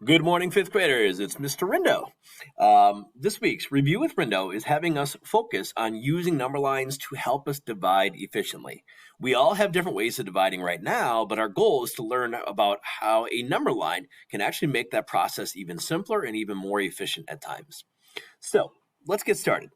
Good morning, fifth graders. It's Mr. Rindo. This week's Review with Rindo is having us focus on using number lines to help us divide efficiently. We all have different ways of dividing right now, but our goal is to learn about how a number line can actually make that process even simpler and even more efficient at times. So let's get started.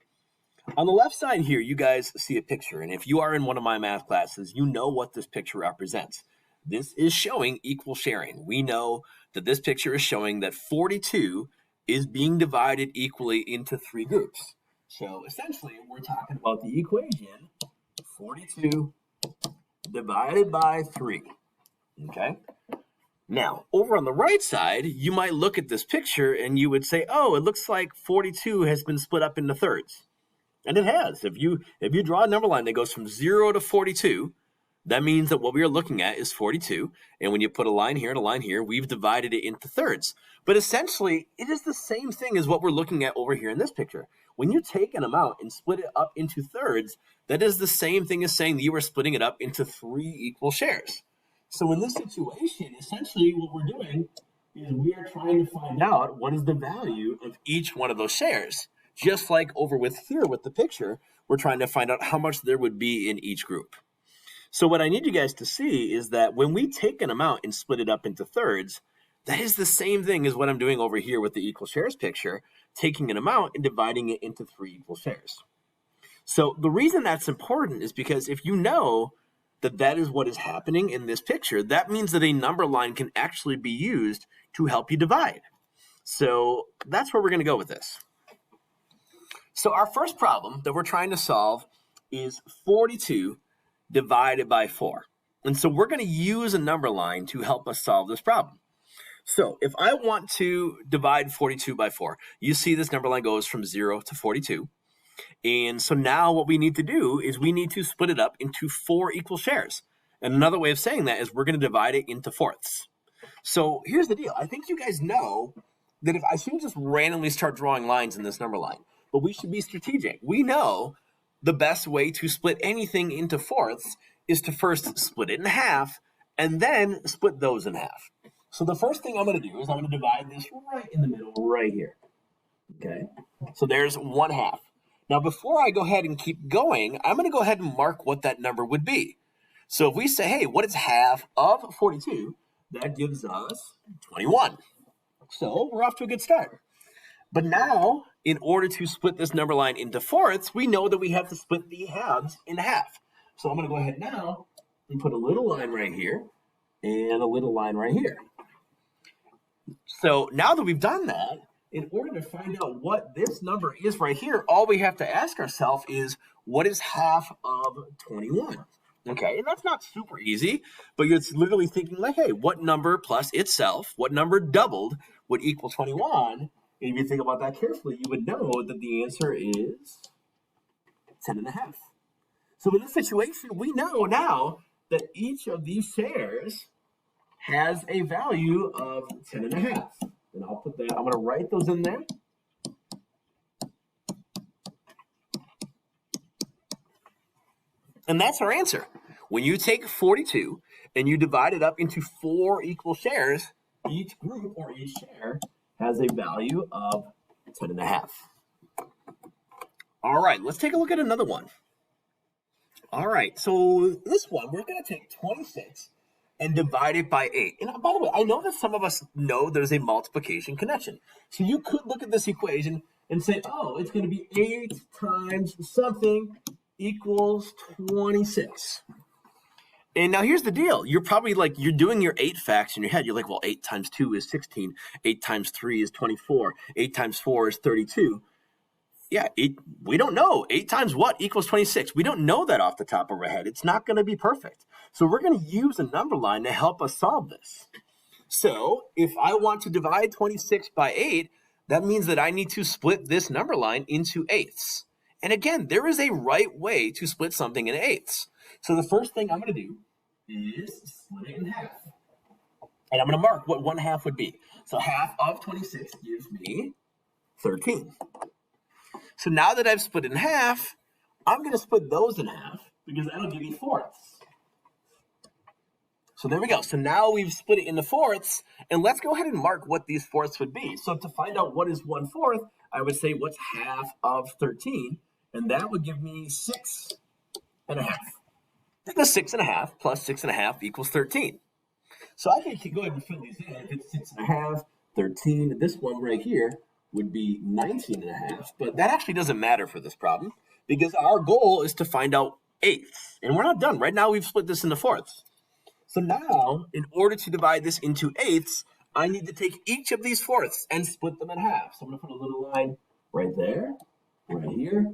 On the left side here, you guys see a picture, and if you are in one of my math classes, you know what this picture represents. This is showing equal sharing. We know that this picture is showing that 42 is being divided equally into three groups. So essentially, we're talking about the equation 42 divided by 3. Okay? Now, over on the right side, you might look at this picture and you would say, oh, it looks like 42 has been split up into thirds. And it has. If you draw a number line that goes from 0 to 42, that means that what we are looking at is 42. And when you put a line here and a line here, we've divided it into thirds. But essentially, it is the same thing as what we're looking at over here in this picture. When you take an amount and split it up into thirds, that is the same thing as saying that you are splitting it up into 3 equal shares. So in this situation, essentially what we're doing is we are trying to find out what is the value of each one of those shares. Just like over with here with the picture, we're trying to find out how much there would be in each group. So what I need you guys to see is that when we take an amount and split it up into thirds, that is the same thing as what I'm doing over here with the equal shares picture, taking an amount and dividing it into 3 equal shares. So the reason that's important is because if you know that that is what is happening in this picture, that means that a number line can actually be used to help you divide. So that's where we're going to go with this. So our first problem that we're trying to solve is 42 divided by 4. And so we're going to use a number line to help us solve this problem. So if I want to divide 42 by 4, you see this number line goes from 0 to 42. And so now what we need to do is we need to split it up into 4 equal shares. And another way of saying that is we're going to divide it into fourths. So here's the deal. I think you guys know that if I shouldn't just randomly start drawing lines in this number line, but we should be strategic. We know the best way to split anything into fourths is to first split it in half and then split those in half. So the first thing I'm going to do is I'm going to divide this right in the middle, right here. Okay, so there's 1/2. Now before I go ahead and keep going, I'm going to go ahead and mark what that number would be. So if we say, hey, what is half of 42? That gives us 21. So we're off to a good start. But now, in order to split this number line into fourths, we know that we have to split the halves in half. So I'm going to go ahead now and put a little line right here and a little line right here. So now that we've done that, in order to find out what this number is right here, all we have to ask ourselves is, what is half of 21? Okay, and that's not super easy, but it's literally thinking like, hey, what number plus itself, what number doubled would equal 21? And if you think about that carefully, you would know that the answer is 10.5. So in this situation, we know now that each of these shares has a value of 10.5. And I'll put that, I'm going to write those in there. And that's our answer. When you take 42 and you divide it up into 4 equal shares, each group or each share has a value of 10.5. All right, let's take a look at another one. All right, so this one, we're going to take 26 and divide it by 8. And by the way, I know that some of us know there's a multiplication connection. So you could look at this equation and say, oh, it's going to be 8 times something equals 26. And now here's the deal. You're probably like, you're doing your 8 facts in your head. You're like, well, 8 times 2 is 16. 8 times 3 is 24. 8 times 4 is 32. Yeah, we don't know. 8 times what equals 26? We don't know that off the top of our head. It's not going to be perfect. So we're going to use a number line to help us solve this. So if I want to divide 26 by 8, that means that I need to split this number line into eighths. And again, there is a right way to split something in eighths. So the first thing I'm going to do is split it in half. And I'm going to mark what 1/2 would be. So half of 26 gives me 13. So now that I've split it in half, I'm going to split those in half because that'll give me fourths. So there we go. So now we've split it into fourths, and let's go ahead and mark what these fourths would be. So to find out what is 1/4, I would say what's half of 13, and that would give me 6.5. Because 6.5 plus 6.5 equals 13. So I can go ahead and fill these in. If it's 6.5, 13, this one right here would be 19.5, but that actually doesn't matter for this problem because our goal is to find out eighths, and we're not done. Right now we've split this into fourths. So now, in order to divide this into eighths, I need to take each of these fourths and split them in half. So I'm going to put a little line right there, right here,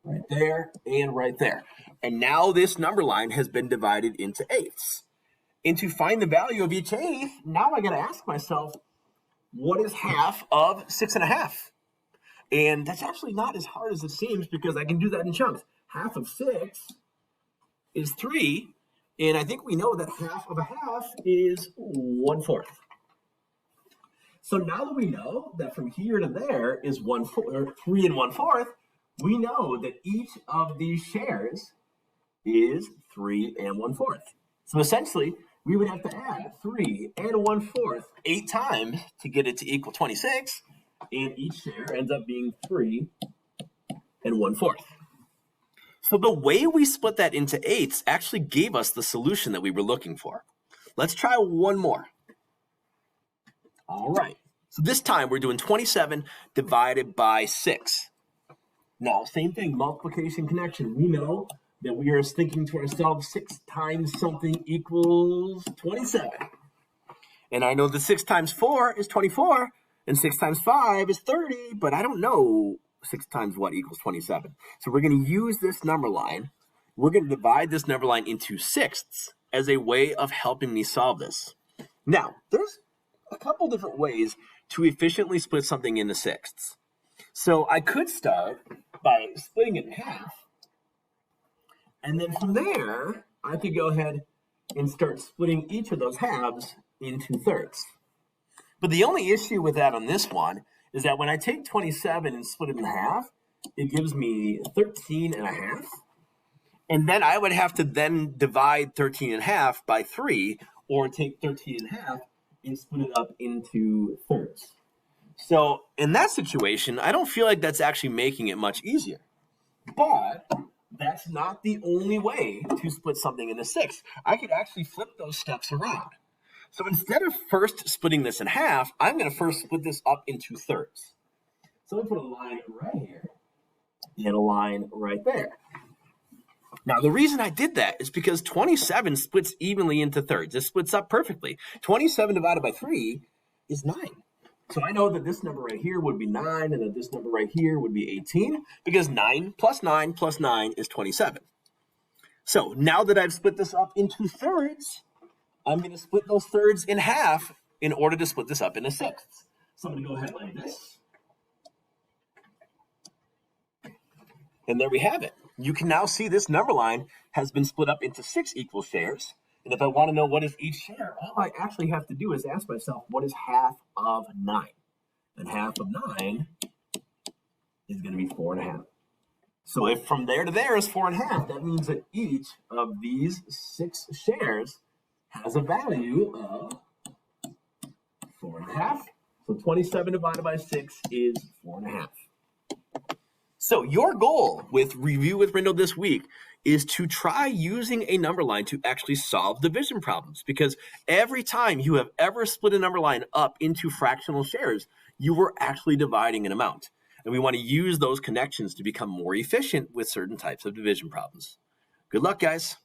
right there, and right there. And now this number line has been divided into eighths. And to find the value of each eighth, now I got to ask myself, what is half of 6.5? And that's actually not as hard as it seems because I can do that in chunks. Half of 6 is 3. And I think we know that half of a half is 1/4. So now that we know that from here to there is 3 and 1/4, we know that each of these shares is 3 and 1/4. So essentially, we would have to add 3 and 1/4 8 times to get it to equal 26, and each share ends up being 3 and 1/4. So the way we split that into eighths actually gave us the solution that we were looking for. Let's try one more. All right. So this time we're doing 27 divided by 6. Now, same thing, multiplication connection. We know that we are thinking to ourselves 6 times something equals 27. And I know that 6 times 4 is 24, and 6 times 5 is 30, but I don't know 6 times what equals 27. So we're going to use this number line. We're going to divide this number line into sixths as a way of helping me solve this. Now, there's a couple different ways to efficiently split something into sixths. So I could start by splitting it in half. And then from there, I could go ahead and start splitting each of those halves into thirds. But the only issue with that on this one is that when I take 27 and split it in half, it gives me 13.5. And then I would have to then divide 13.5 by 3, or take 13.5 and split it up into thirds. So in that situation, I don't feel like that's actually making it much easier. But that's not the only way to split something into six. I could actually flip those steps around. So instead of first splitting this in half, I'm going to first split this up into thirds. So I'm going to put a line right here and a line right there. Now, the reason I did that is because 27 splits evenly into thirds. It splits up perfectly. 27 divided by 3 is 9. So I know that this number right here would be 9, and that this number right here would be 18, because 9 plus 9 plus 9 is 27. So now that I've split this up into thirds, I'm going to split those thirds in half in order to split this up into sixths. So I'm going to go ahead like this. And there we have it. You can now see this number line has been split up into 6 equal shares. And if I want to know what is each share, all I actually have to do is ask myself, what is half of 9? And half of 9 is going to be 4.5. So if from there to there is 4.5, that means that each of these 6 shares has a value of 4.5. So 27 divided by 6 is 4.5. So your goal with Review with Rindo this week is to try using a number line to actually solve division problems, because every time you have ever split a number line up into fractional shares, you were actually dividing an amount. And we want to use those connections to become more efficient with certain types of division problems. Good luck, guys.